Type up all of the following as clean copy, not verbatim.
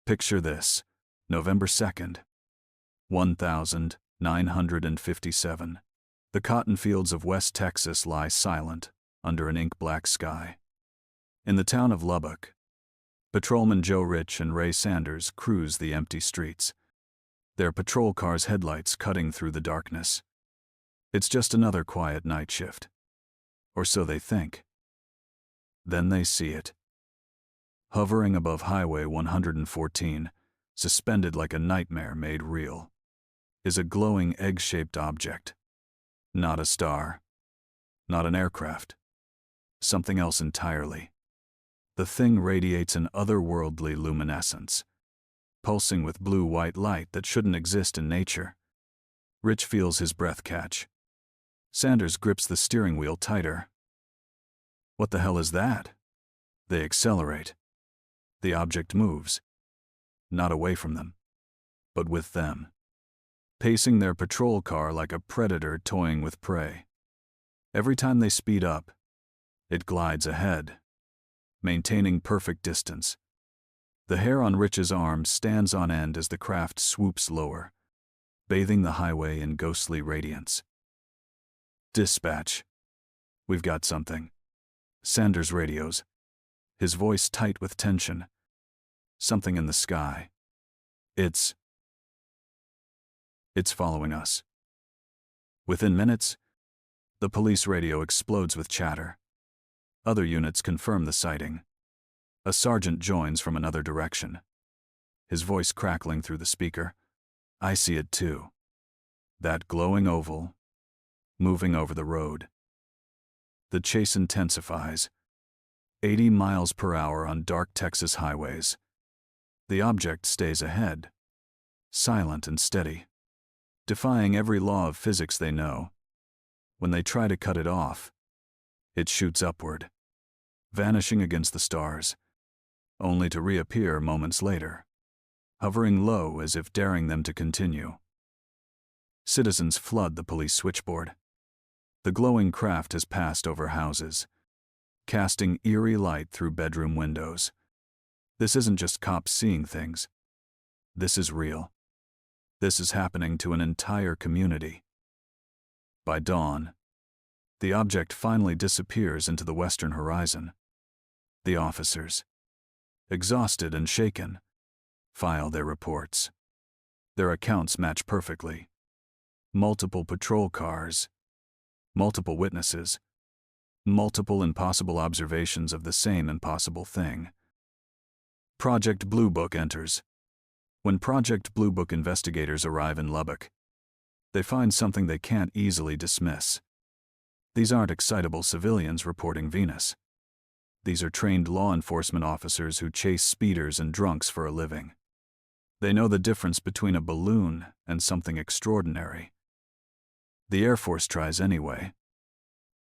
Picture this, November 2nd, 1957. The cotton fields of West Texas lie silent under an ink-black sky. In the town of Lubbock, Patrolman Joe Rich and Ray Sanders cruise the empty streets, their patrol car's headlights cutting through the darkness. It's just another quiet night shift. Or so they think. Then they see it. Hovering above Highway 114, suspended like a nightmare made real, is a glowing egg-shaped object. Not a star. Not an aircraft. Something else entirely. The thing radiates an otherworldly luminescence, pulsing with blue-white light that shouldn't exist in nature. Rich feels his breath catch. Sanders grips the steering wheel tighter. What the hell is that? They accelerate. The object moves. Not away from them, but with them. Pacing their patrol car like a predator toying with prey. Every time they speed up, it glides ahead, maintaining perfect distance. The hair on Rich's arm stands on end as the craft swoops lower, bathing the highway in ghostly radiance. Dispatch. We've got something. Sanders radios, his voice tight with tension. Something in the sky. It's following us. Within minutes, the police radio explodes with chatter. Other units confirm the sighting. A sergeant joins from another direction, his voice crackling through the speaker. I see it too. That glowing oval, moving over the road. The chase intensifies. 80 miles per hour on dark Texas highways. The object stays ahead, silent and steady, defying every law of physics they know. When they try to cut it off, it shoots upward, vanishing against the stars, only to reappear moments later, hovering low as if daring them to continue. Citizens flood the police switchboard. The glowing craft has passed over houses, casting eerie light through bedroom windows. This isn't just cops seeing things. This is real. This is happening to an entire community. By dawn, the object finally disappears into the western horizon. The officers, exhausted and shaken, file their reports. Their accounts match perfectly. Multiple patrol cars, multiple witnesses, multiple impossible observations of the same impossible thing. Project Blue Book enters. When Project Blue Book investigators arrive in Lubbock, they find something they can't easily dismiss. These aren't excitable civilians reporting Venus. These are trained law enforcement officers who chase speeders and drunks for a living. They know the difference between a balloon and something extraordinary. The Air Force tries anyway.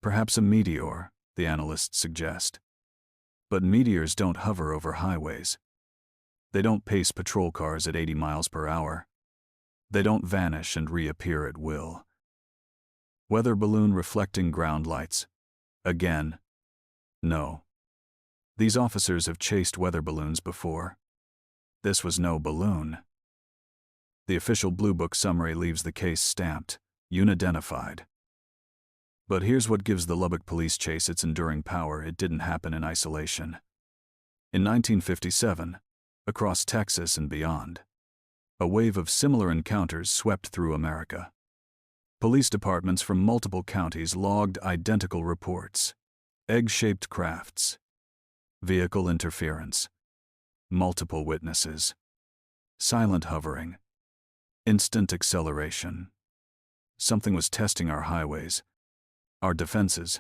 Perhaps a meteor, the analysts suggest. But meteors don't hover over highways. They don't pace patrol cars at 80 miles per hour. They don't vanish and reappear at will. Weather balloon reflecting ground lights. Again, no. These officers have chased weather balloons before. This was no balloon. The official Blue Book summary leaves the case stamped, UNIDENTIFIED. But here's what gives the Lubbock Police Chase its enduring power. It didn't happen in isolation. In 1957, across Texas and beyond, a wave of similar encounters swept through America. Police departments from multiple counties logged identical reports. Egg-shaped crafts, vehicle interference, multiple witnesses, silent hovering, instant acceleration. Something was testing our highways, our defenses,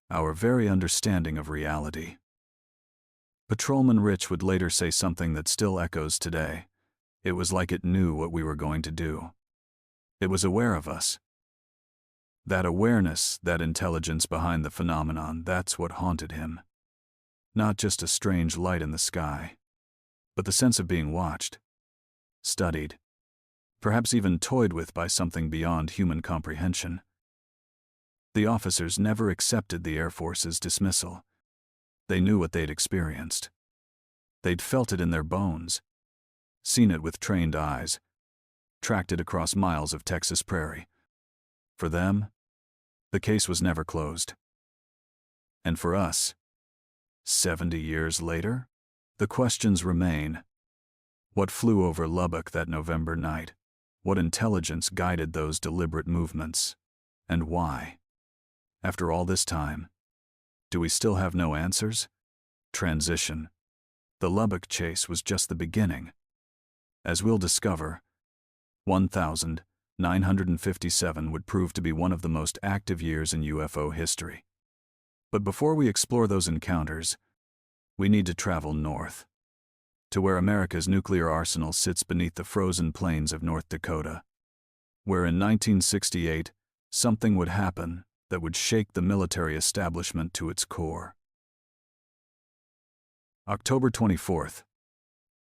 our very understanding of reality. Patrolman Rich would later say something that still echoes today. It was like it knew what we were going to do. It was aware of us. That awareness, that intelligence behind the phenomenon, that's what haunted him. Not just a strange light in the sky, but the sense of being watched, studied, perhaps even toyed with by something beyond human comprehension. The officers never accepted the Air Force's dismissal. They knew what they'd experienced. They'd felt it in their bones. seen it with trained eyes, tracked it across miles of Texas prairie. For them, the case was never closed. And for us, 70 years later, the questions remain. What flew over Lubbock that November night? What intelligence guided those deliberate movements? And why? After all this time, do we still have no answers? Transition. The Lubbock chase was just the beginning. As we'll discover, 1957 would prove to be one of the most active years in UFO history. But before we explore those encounters, we need to travel north, to where America's nuclear arsenal sits beneath the frozen plains of North Dakota, where in 1968, something would happen that would shake the military establishment to its core. October 24th,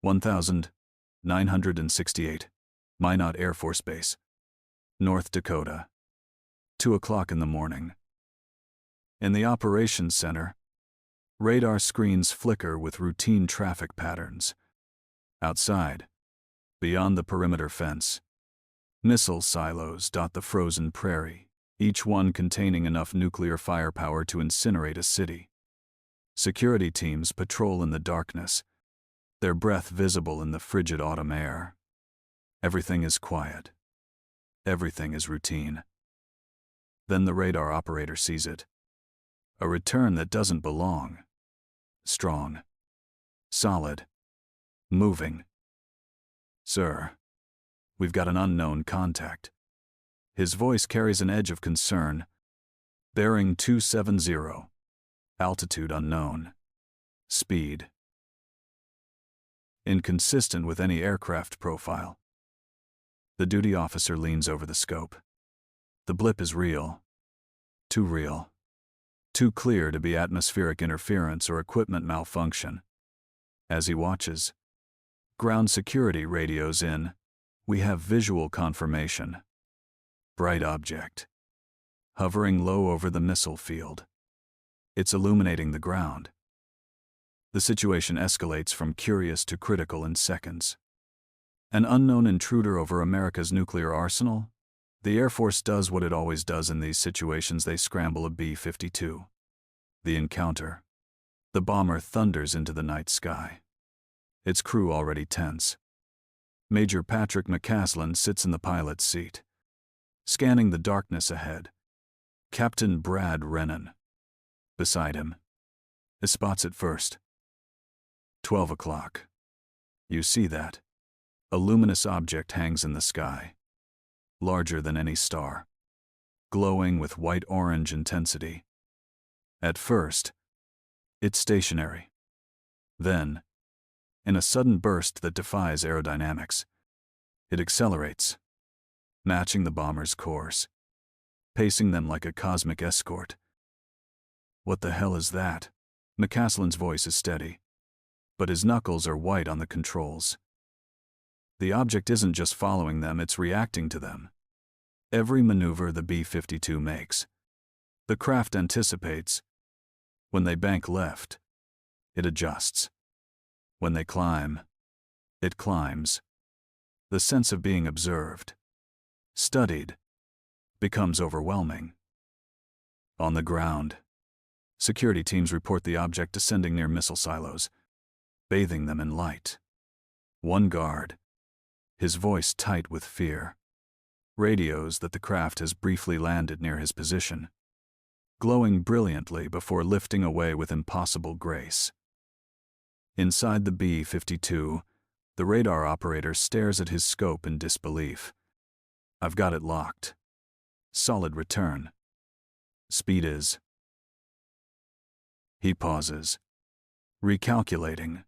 1968, Minot Air Force Base, North Dakota, 2 o'clock in the morning. In the operations center, radar screens flicker with routine traffic patterns. Outside, beyond the perimeter fence, missile silos dot the frozen prairie, each one containing enough nuclear firepower to incinerate a city. Security teams patrol in the darkness, their breath visible in the frigid autumn air. Everything is quiet. Everything is routine. Then the radar operator sees it. A return that doesn't belong. Strong. Solid. Moving. "Sir, we've got an unknown contact." His voice carries an edge of concern. "Bearing 270. Altitude unknown. Speed inconsistent with any aircraft profile." The duty officer leans over the scope. The blip is real. Too real. Too clear to be atmospheric interference or equipment malfunction. As he watches, ground security radios in. "We have visual confirmation. Bright object. Hovering low over the missile field. It's illuminating the ground." The situation escalates from curious to critical in seconds. An unknown intruder over America's nuclear arsenal? The Air Force does what it always does in these situations. They scramble a B-52. The encounter. The bomber thunders into the night sky. Its crew already tense. Major Patrick McCaslin sits in the pilot's seat, scanning the darkness ahead. Captain Brad Rennan, beside him, spots it first. 12 o'clock. You see that? A luminous object hangs in the sky, larger than any star, glowing with white-orange intensity. At first, it's stationary. Then, in a sudden burst that defies aerodynamics, it accelerates, matching the bomber's course, pacing them like a cosmic escort. "What the hell is that?" McCaslin's voice is steady, but his knuckles are white on the controls. The object isn't just following them, it's reacting to them. Every maneuver the B-52 makes, the craft anticipates. When they bank left, it adjusts. When they climb, it climbs. The sense of being observed, studied, becomes overwhelming. On the ground, security teams report the object descending near missile silos, bathing them in light. One guard, his voice tight with fear, radios that the craft has briefly landed near his position, glowing brilliantly before lifting away with impossible grace. Inside the B-52, the radar operator stares at his scope in disbelief. "I've got it locked. Solid return. Speed is..." He pauses, recalculating.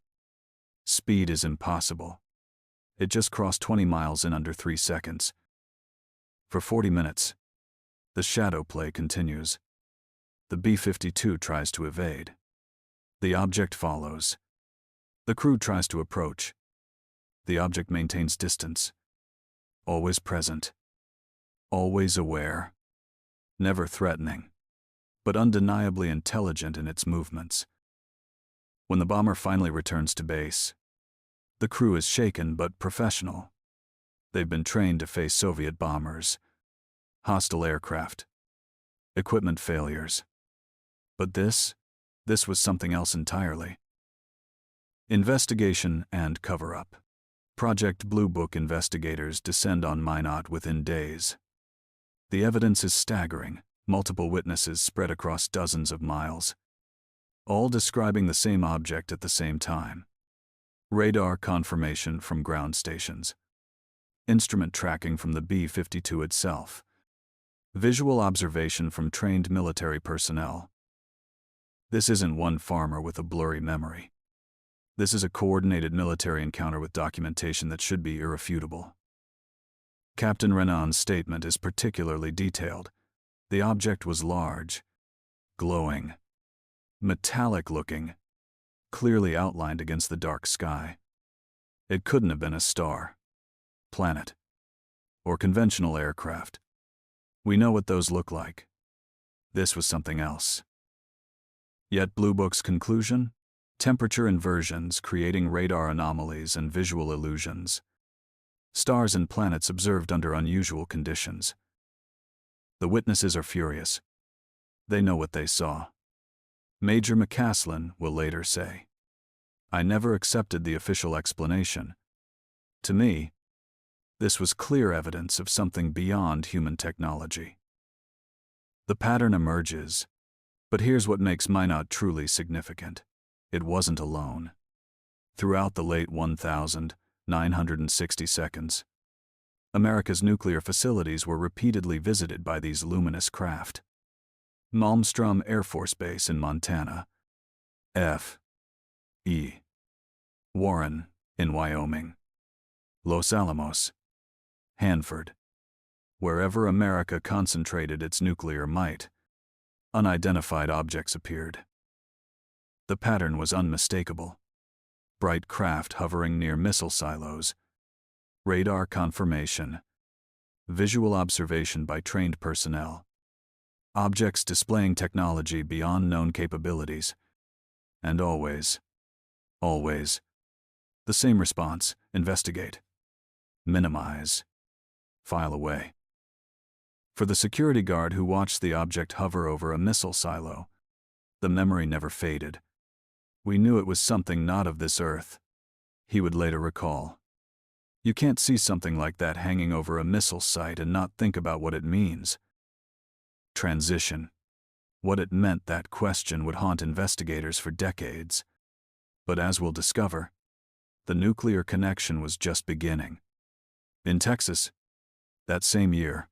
Speed is impossible. It just crossed 20 miles in under 3 seconds. For 40 minutes, the shadow play continues. The B-52 tries to evade. The object follows. The crew tries to approach. The object maintains distance. Always present. Always aware. Never threatening, but undeniably intelligent in its movements. When the bomber finally returns to base, The crew is shaken but professional. They've been trained to face Soviet bombers, hostile aircraft, equipment failures. But this was something else entirely. Investigation and cover-up. Project Blue Book investigators descend on Minot within days. The evidence is staggering, multiple witnesses spread across dozens of miles, all describing the same object at the same time. Radar confirmation from ground stations. Instrument tracking from the B-52 itself. Visual observation from trained military personnel. This isn't one farmer with a blurry memory. This is a coordinated military encounter with documentation that should be irrefutable. Captain Renan's statement is particularly detailed. The object was large, glowing, metallic-looking, clearly outlined against the dark sky. It couldn't have been a star, planet, or conventional aircraft. We know what those look like. This was something else. Yet Blue Book's conclusion? Temperature inversions creating radar anomalies and visual illusions. Stars and planets observed under unusual conditions. The witnesses are furious. They know what they saw. Major McCaslin will later say, "I never accepted the official explanation. To me, this was clear evidence of something beyond human technology." The pattern emerges, but here's what makes Minot truly significant. It wasn't alone. Throughout the late 1960 seconds, America's nuclear facilities were repeatedly visited by these luminous craft. Malmstrom Air Force Base in Montana, F.E. Warren in Wyoming, Los Alamos, Hanford. Wherever America concentrated its nuclear might, unidentified objects appeared. The pattern was unmistakable. Bright craft hovering near missile silos, radar confirmation, visual observation by trained personnel, objects displaying technology beyond known capabilities, and always, the same response: investigate, minimize, file away. For the security guard who watched the object hover over a missile silo, the memory never faded. We knew it was something not of this earth. He would later recall, "You can't see something like that hanging over a missile site and not think about what it means." Transition. What it meant, that question would haunt investigators for decades. But as we'll discover, the nuclear connection was just beginning. In Texas, that same year,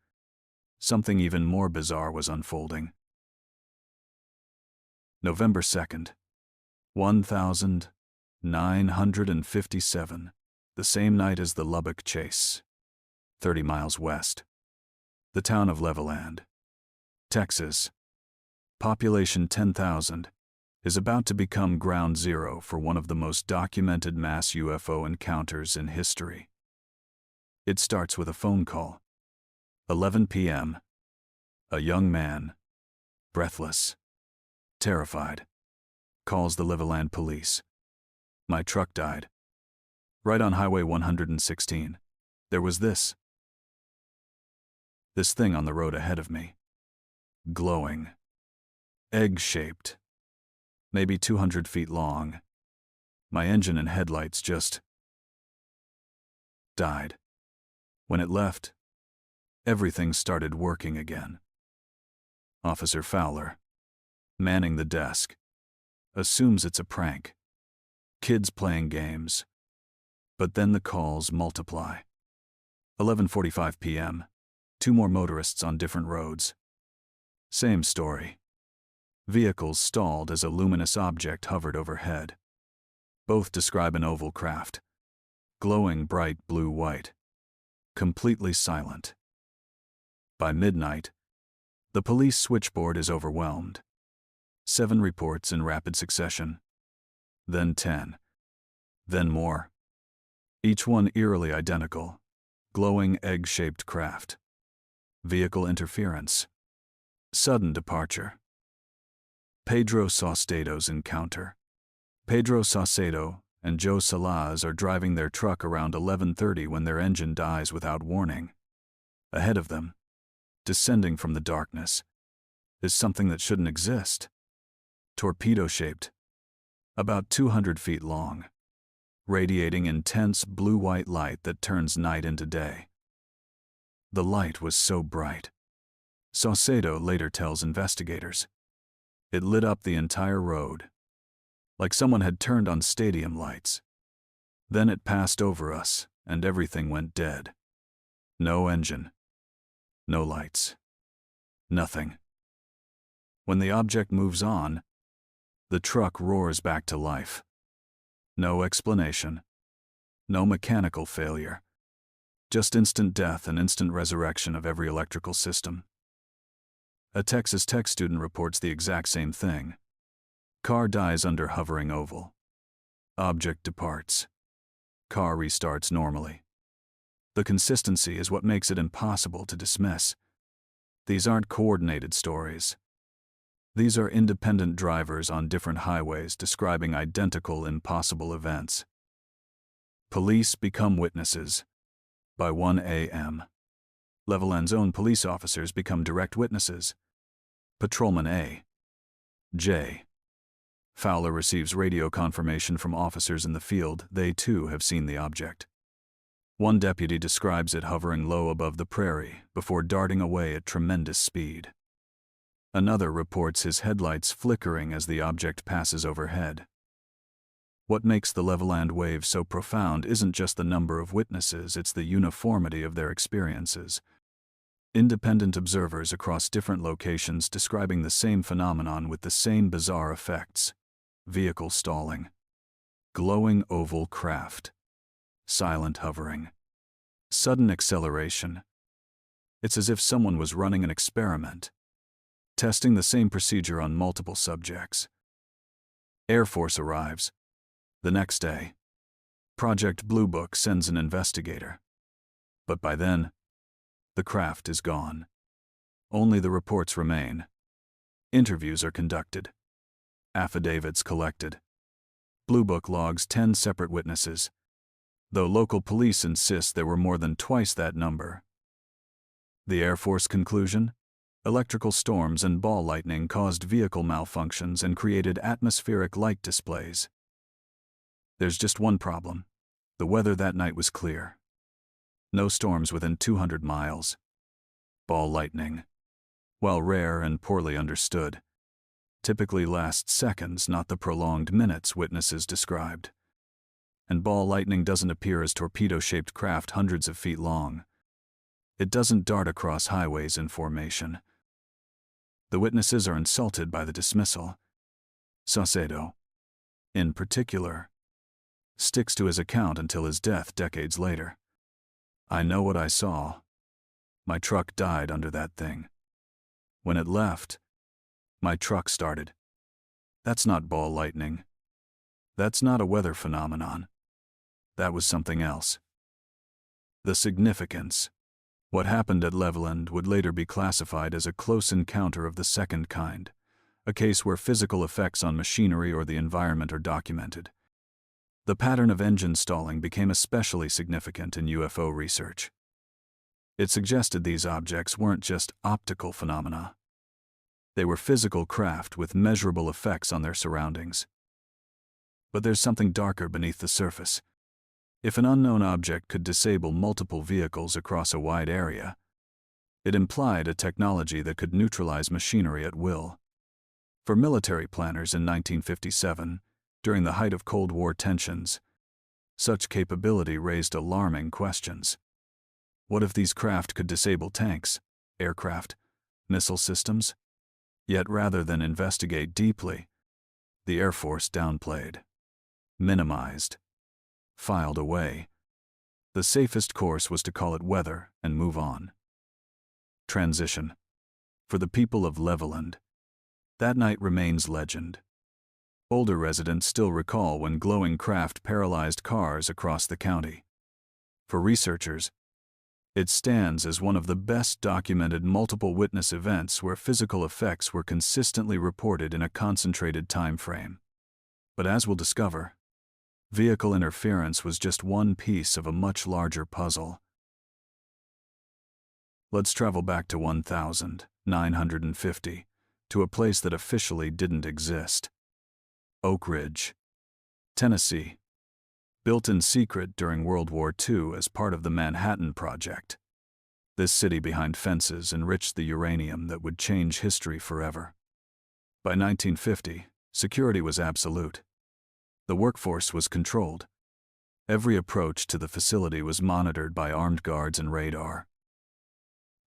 something even more bizarre was unfolding. November 2nd, 1957, the same night as the Lubbock Chase, 30 miles west. The town of Levelland, Texas, population 10,000, is about to become ground zero for one of the most documented mass UFO encounters in history. It starts with a phone call. 11 p.m. A young man, breathless, terrified, calls the Levelland Police. "My truck died. Right on Highway 116. There was this thing on the road ahead of me. Glowing. Egg-shaped. Maybe 200 feet long. My engine and headlights just died. When it left, everything started working again." Officer Fowler, manning the desk, assumes it's a prank. Kids playing games. But then the calls multiply. 11:45 p.m. 2 more motorists on different roads. Same story. Vehicles stalled as a luminous object hovered overhead. Both describe an oval craft, glowing bright blue-white, completely silent. By midnight, the police switchboard is overwhelmed. 7 reports in rapid succession. Then 10. Then more. Each one eerily identical. Glowing egg-shaped craft. Vehicle interference. Sudden departure. Pedro Saucedo's encounter. Pedro Saucedo, and Joe Salaz are driving their truck around 11:30 when their engine dies without warning. Ahead of them, descending from the darkness, is something that shouldn't exist. Torpedo-shaped, about 200 feet long, radiating intense blue-white light that turns night into day. The light was so bright. Saucedo later tells investigators, it lit up the entire road, like someone had turned on stadium lights. Then it passed over us, and everything went dead. No engine. No lights. Nothing. When the object moves on, the truck roars back to life. No explanation. No mechanical failure. Just instant death and instant resurrection of every electrical system. A Texas Tech student reports the exact same thing. Car dies under hovering oval. Object departs. Car restarts normally. The consistency is what makes it impossible to dismiss. These aren't coordinated stories. These are independent drivers on different highways describing identical, impossible events. Police become witnesses. By 1 a.m., Levelland's own police officers become direct witnesses. Patrolman A. J. Fowler receives radio confirmation from officers in the field. They too have seen the object. One deputy describes it hovering low above the prairie before darting away at tremendous speed. Another reports his headlights flickering as the object passes overhead. What makes the Levelland Wave so profound isn't just the number of witnesses, it's the uniformity of their experiences. Independent observers across different locations describing the same phenomenon with the same bizarre effects. Vehicle stalling. Glowing oval craft. Silent hovering. Sudden acceleration. It's as if someone was running an experiment, testing the same procedure on multiple subjects. Air Force arrives. The next day, Project Blue Book sends an investigator. But by then, the craft is gone. Only the reports remain. Interviews are conducted. Affidavits collected. Blue Book logs 10 separate witnesses, though local police insist there were more than twice that number. The Air Force conclusion? Electrical storms and ball lightning caused vehicle malfunctions and created atmospheric light displays. There's just one problem. The weather that night was clear. No storms within 200 miles. Ball lightning, while rare and poorly understood, typically lasts seconds, not the prolonged minutes witnesses described. And ball lightning doesn't appear as torpedo-shaped craft hundreds of feet long. It doesn't dart across highways in formation. The witnesses are insulted by the dismissal. Saucedo, in particular, sticks to his account until his death decades later. I know what I saw. My truck died under that thing. When it left, my truck started. That's not ball lightning. That's not a weather phenomenon. That was something else. The significance. What happened at Levelland would later be classified as a close encounter of the second kind, a case where physical effects on machinery or the environment are documented. The pattern of engine stalling became especially significant in UFO research. It suggested these objects weren't just optical phenomena. They were physical craft with measurable effects on their surroundings. But there's something darker beneath the surface. If an unknown object could disable multiple vehicles across a wide area, it implied a technology that could neutralize machinery at will. For military planners in 1957, during the height of Cold War tensions, such capability raised alarming questions. What if these craft could disable tanks, aircraft, missile systems? Yet rather than investigate deeply, the Air Force downplayed, minimized, filed away. The safest course was to call it weather and move on. Transition. For the people of Levelland, that night remains legend. Older residents still recall when glowing craft paralyzed cars across the county. For researchers, it stands as one of the best documented multiple witness events where physical effects were consistently reported in a concentrated time frame. But as we'll discover, Vehicle interference was just one piece of a much larger puzzle. Let's travel back to 1950, to a place that officially didn't exist. Oak Ridge, Tennessee. Built in secret during World War II as part of the Manhattan Project. This city behind fences enriched the uranium that would change history forever. By 1950, security was absolute. The workforce was controlled. Every approach to the facility was monitored by armed guards and radar.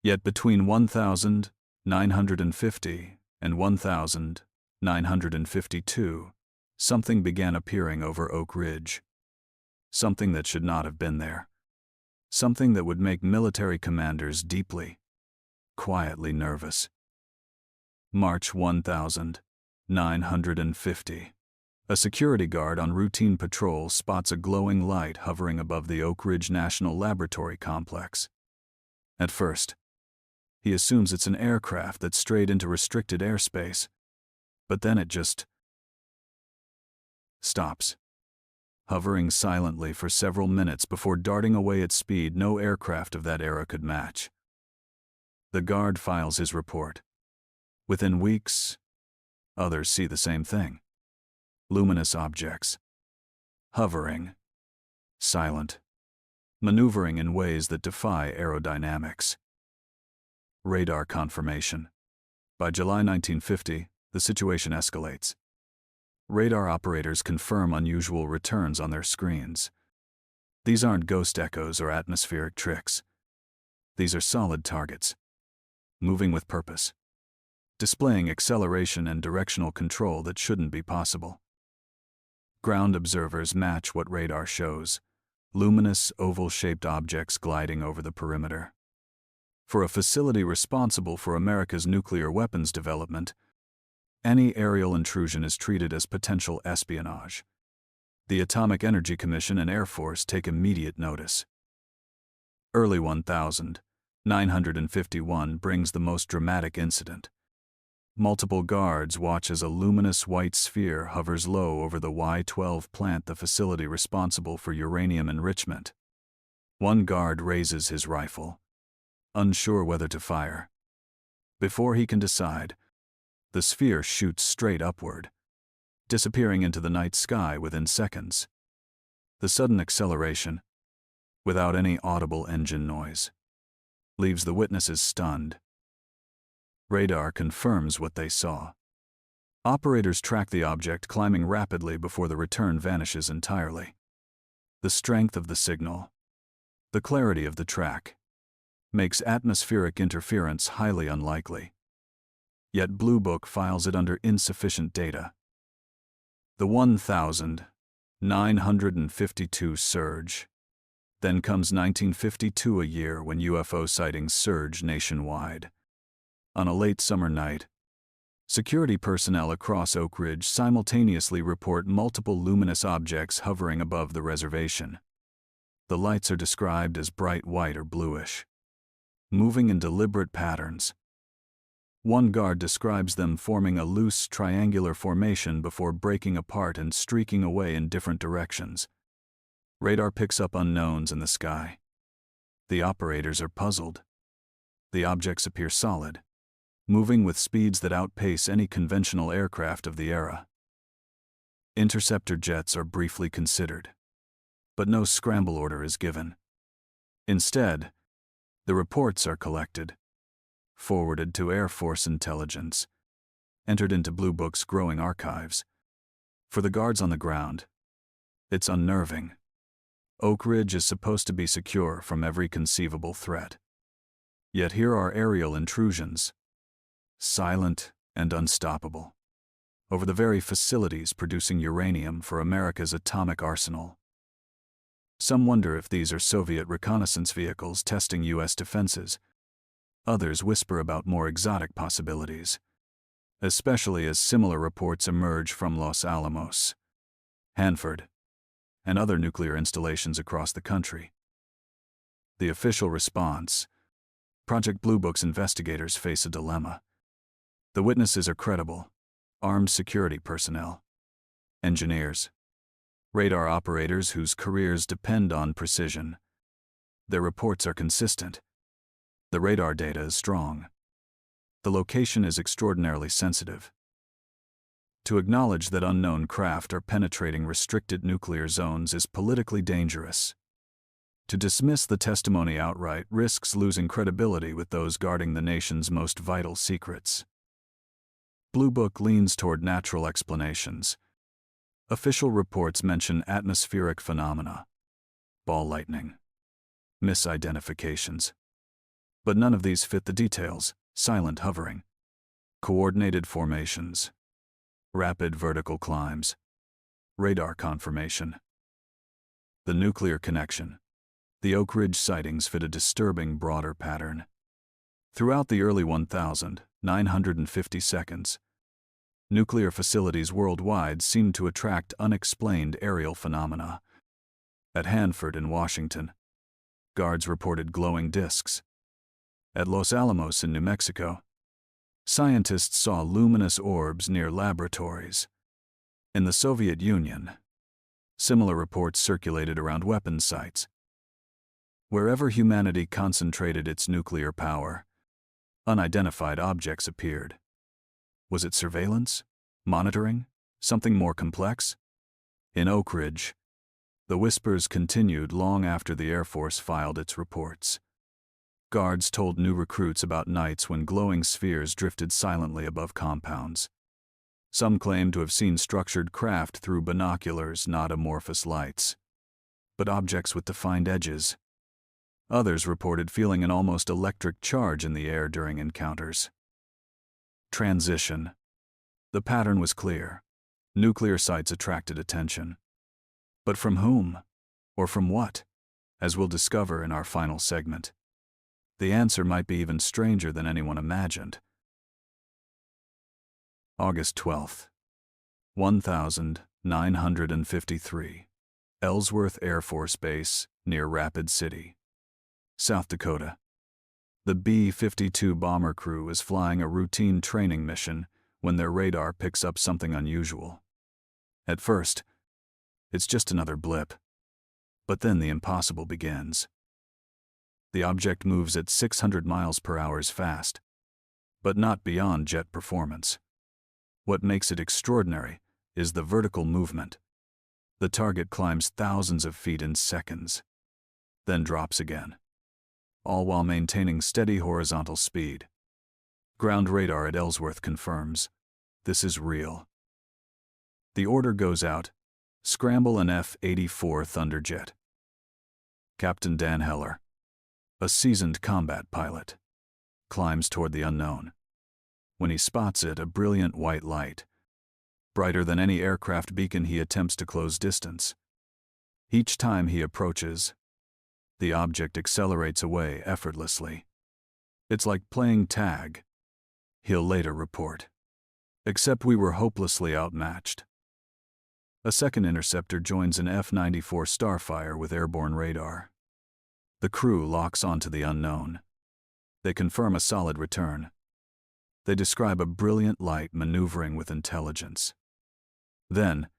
Yet between 1950 and 1952, something began appearing over Oak Ridge. Something that should not have been there. Something that would make military commanders deeply, quietly nervous. March 1950. A security guard on routine patrol spots a glowing light hovering above the Oak Ridge National Laboratory complex. At first, he assumes it's an aircraft that strayed into restricted airspace, but then it just stops, hovering silently for several minutes before darting away at speed no aircraft of that era could match. The guard files his report. Within weeks, others see the same thing. Luminous objects. Hovering. Silent. Maneuvering in ways that defy aerodynamics. Radar confirmation. By July 1950, the situation escalates. Radar operators confirm unusual returns on their screens. These aren't ghost echoes or atmospheric tricks. These are solid targets, moving with purpose, displaying acceleration and directional control that shouldn't be possible. Ground observers match what radar shows: luminous, oval-shaped objects gliding over the perimeter. For a facility responsible for America's nuclear weapons development, any aerial intrusion is treated as potential espionage. The Atomic Energy Commission and Air Force take immediate notice. Early 1951 brings the most dramatic incident. Multiple guards watch as a luminous white sphere hovers low over the Y-12 plant, the facility responsible for uranium enrichment. One guard raises his rifle, unsure whether to fire. Before he can decide, the sphere shoots straight upward, disappearing into the night sky within seconds. The sudden acceleration, without any audible engine noise, leaves the witnesses stunned. Radar confirms what they saw. Operators track the object climbing rapidly before the return vanishes entirely. The strength of the signal, the clarity of the track, makes atmospheric interference highly unlikely. Yet Blue Book files it under insufficient data. The 1952 surge. Then comes 1952, a year when UFO sightings surge nationwide. On a late summer night, security personnel across Oak Ridge simultaneously report multiple luminous objects hovering above the reservation. The lights are described as bright white or bluish, moving in deliberate patterns. One guard describes them forming a loose triangular formation before breaking apart and streaking away in different directions. Radar picks up unknowns in the sky. The operators are puzzled. The objects appear solid, moving with speeds that outpace any conventional aircraft of the era. Interceptor jets are briefly considered, but no scramble order is given. Instead, the reports are collected, forwarded to Air Force intelligence, entered into Blue Book's growing archives. For the guards on the ground, it's unnerving. Oak Ridge is supposed to be secure from every conceivable threat. Yet here are aerial intrusions, silent and unstoppable, over the very facilities producing uranium for America's atomic arsenal. Some wonder if these are Soviet reconnaissance vehicles testing U.S. defenses. Others whisper about more exotic possibilities, especially as similar reports emerge from Los Alamos, Hanford, and other nuclear installations across the country. The official response: Project Blue Book's investigators face a dilemma. The witnesses are credible, armed security personnel, engineers, Radar operators whose careers depend on precision. Their reports are consistent. The radar data is strong. The location is extraordinarily sensitive. To acknowledge that unknown craft are penetrating restricted nuclear zones is politically dangerous. To dismiss the testimony outright risks losing credibility with those guarding the nation's most vital secrets. Blue Book leans toward natural explanations. Official reports mention atmospheric phenomena, ball lightning, misidentifications. But none of these fit the details: silent hovering, coordinated formations, rapid vertical climbs, radar confirmation. The nuclear connection. The Oak Ridge sightings fit a disturbing broader pattern. Throughout the early 1950 seconds, nuclear facilities worldwide seemed to attract unexplained aerial phenomena. At Hanford in Washington, guards reported glowing disks. At Los Alamos in New Mexico, scientists saw luminous orbs near laboratories. In the Soviet Union, similar reports circulated around weapons sites. Wherever humanity concentrated its nuclear power, unidentified objects appeared. Was it surveillance? Monitoring? Something more complex? In Oak Ridge, the whispers continued long after the Air Force filed its reports. Guards told new recruits about nights when glowing spheres drifted silently above compounds. Some claimed to have seen structured craft through binoculars, not amorphous lights, but objects with defined edges. Others reported feeling an almost electric charge in the air during encounters. Transition. The pattern was clear. Nuclear sites attracted attention. But from whom? Or from what? As we'll discover in our final segment. The answer might be even stranger than anyone imagined. August 12th, 1953. Ellsworth Air Force Base, near Rapid City, South Dakota. The B-52 bomber crew is flying a routine training mission when their radar picks up something unusual. At first, it's just another blip. But then the impossible begins. The object moves at 600 miles per hour fast, but not beyond jet performance. What makes it extraordinary is the vertical movement. The target climbs thousands of feet in seconds, then drops again, all while maintaining steady horizontal speed. Ground radar at Ellsworth confirms this is real. The order goes out: scramble an F-84 Thunderjet. Captain Dan Heller, a seasoned combat pilot, climbs toward the unknown. When he spots it, a brilliant white light, brighter than any aircraft beacon, he attempts to close distance. Each time he approaches, the object accelerates away effortlessly. It's like playing tag, he'll later report. Except we were hopelessly outmatched. A second interceptor joins an F-94 Starfire with airborne radar. The crew locks onto the unknown. They confirm a solid return. They describe a brilliant light maneuvering with intelligence. Then,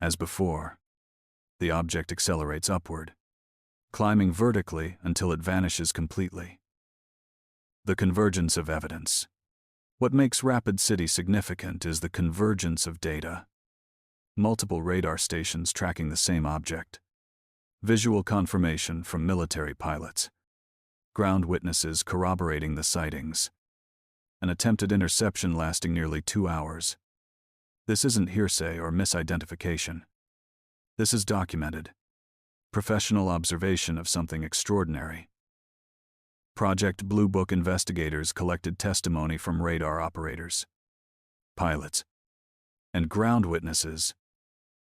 as before, the object accelerates upward, climbing vertically until it vanishes completely. The convergence of evidence. What makes Rapid City significant is the convergence of data. Multiple radar stations tracking the same object. Visual confirmation from military pilots. Ground witnesses corroborating the sightings. An attempted interception lasting nearly 2 hours. This isn't hearsay or misidentification. This is documented. Professional observation of something extraordinary. Project Blue Book investigators collected testimony from radar operators, pilots, and ground witnesses.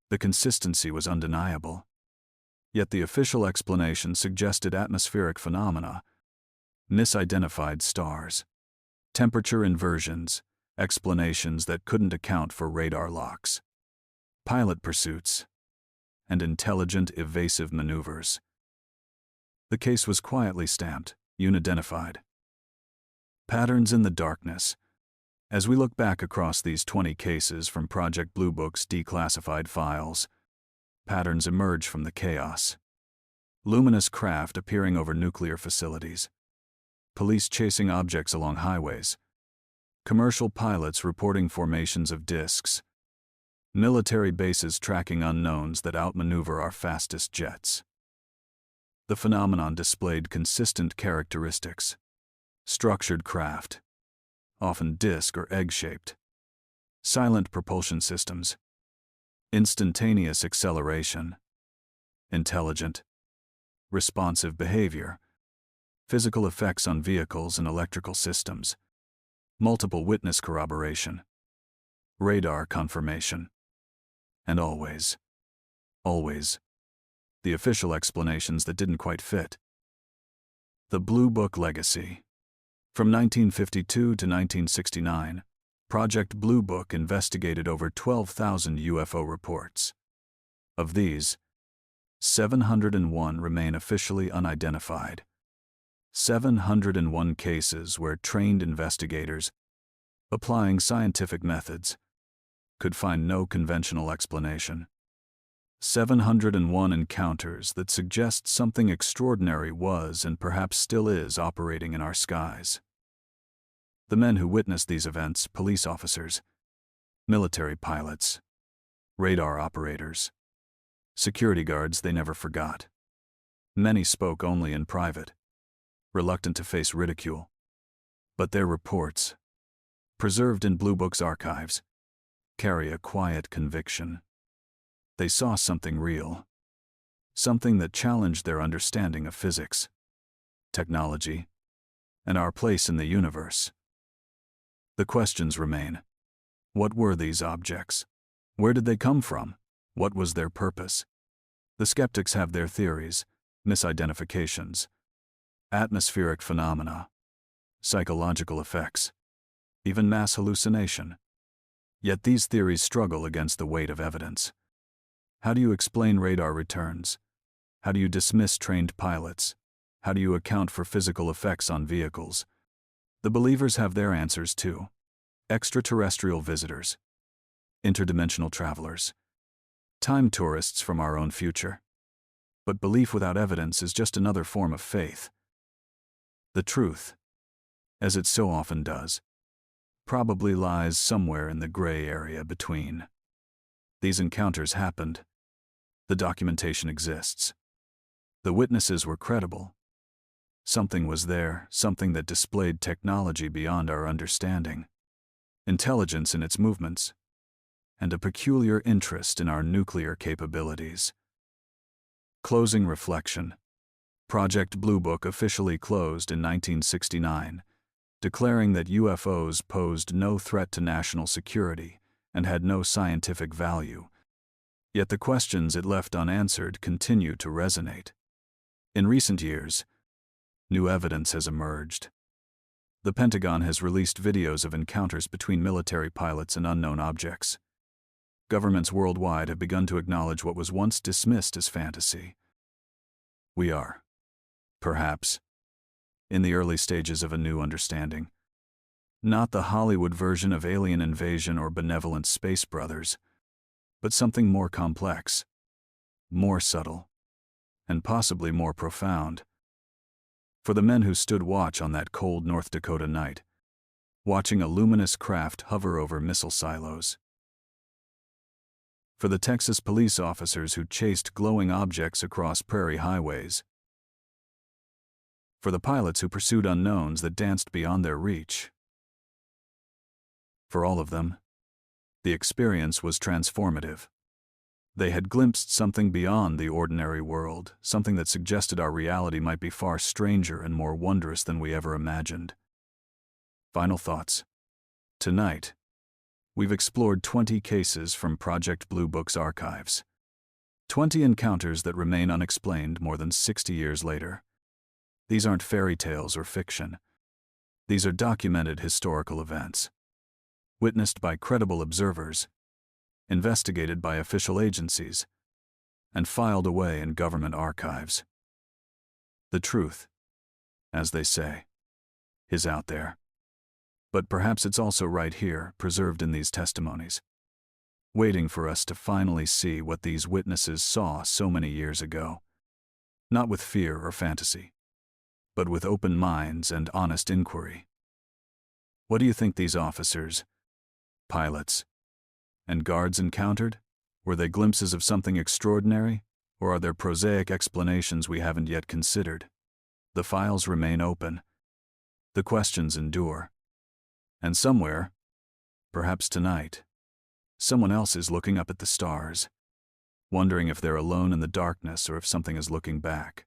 The consistency was undeniable. Yet the official explanation suggested atmospheric phenomena, misidentified stars, temperature inversions, explanations that couldn't account for radar locks, pilot pursuits, and intelligent evasive maneuvers. The case was quietly stamped UNIDENTIFIED. Patterns in the darkness. As we look back across these 20 cases from Project Blue Book's declassified files, Patterns emerge from the chaos. Luminous craft appearing over nuclear facilities. Police chasing objects along highways. Commercial pilots reporting formations of disks. Military bases tracking unknowns that outmaneuver our fastest jets. The phenomenon displayed consistent characteristics. Structured craft, often disc or egg-shaped. Silent propulsion systems. Instantaneous acceleration. Intelligent, responsive behavior. Physical effects on vehicles and electrical systems. Multiple witness corroboration. Radar confirmation. And always, the official explanations that didn't quite fit. The Blue Book legacy. From 1952 to 1969, Project Blue Book investigated over 12,000 UFO reports. Of these, 701 remain officially unidentified. 701 cases where trained investigators, applying scientific methods, could find no conventional explanation. 701 encounters that suggest something extraordinary was and perhaps still is operating in our skies. The men who witnessed these events, police officers, military pilots, radar operators, security guards they never forgot. Many spoke only in private, reluctant to face ridicule. But their reports, preserved in Blue Book's archives, carry a quiet conviction. They saw something real, something that challenged their understanding of physics, technology, and our place in the universe. The questions remain. What were these objects? Where did they come from? What was their purpose? The skeptics have their theories, misidentifications, atmospheric phenomena, psychological effects, even mass hallucination. Yet these theories struggle against the weight of evidence. How do you explain radar returns? How do you dismiss trained pilots? How do you account for physical effects on vehicles? The believers have their answers too. Extraterrestrial visitors, interdimensional travelers, time tourists from our own future. But belief without evidence is just another form of faith. The truth, as it so often does, probably lies somewhere in the gray area between. These encounters happened. The documentation exists. The witnesses were credible. Something was there, something that displayed technology beyond our understanding, intelligence in its movements, and a peculiar interest in our nuclear capabilities. Closing reflection. Project Blue Book officially closed in 1969, declaring that UFOs posed no threat to national security and had no scientific value. Yet the questions it left unanswered continue to resonate. In recent years, new evidence has emerged. The Pentagon has released videos of encounters between military pilots and unknown objects. Governments worldwide have begun to acknowledge what was once dismissed as fantasy. We are, perhaps, in the early stages of a new understanding. Not the Hollywood version of alien invasion or benevolent space brothers, but something more complex, more subtle, and possibly more profound. For the men who stood watch on that cold North Dakota night, watching a luminous craft hover over missile silos. For the Texas police officers who chased glowing objects across prairie highways. For the pilots who pursued unknowns that danced beyond their reach. For all of them, the experience was transformative. They had glimpsed something beyond the ordinary world, something that suggested our reality might be far stranger and more wondrous than we ever imagined. Final thoughts. Tonight, we've explored 20 cases from Project Blue Book's archives. 20 encounters that remain unexplained more than 60 years later. These aren't fairy tales or fiction. These are documented historical events, witnessed by credible observers, investigated by official agencies, and filed away in government archives. The truth, as they say, is out there. But perhaps it's also right here, preserved in these testimonies. waiting for us to finally see what these witnesses saw so many years ago. Not with fear or fantasy, but with open minds and honest inquiry. What do you think these officers, pilots, and guards encountered? Were they glimpses of something extraordinary, or are there prosaic explanations we haven't yet considered? The files remain open. The questions endure. And somewhere, perhaps tonight, someone else is looking up at the stars, wondering if they're alone in the darkness or if something is looking back.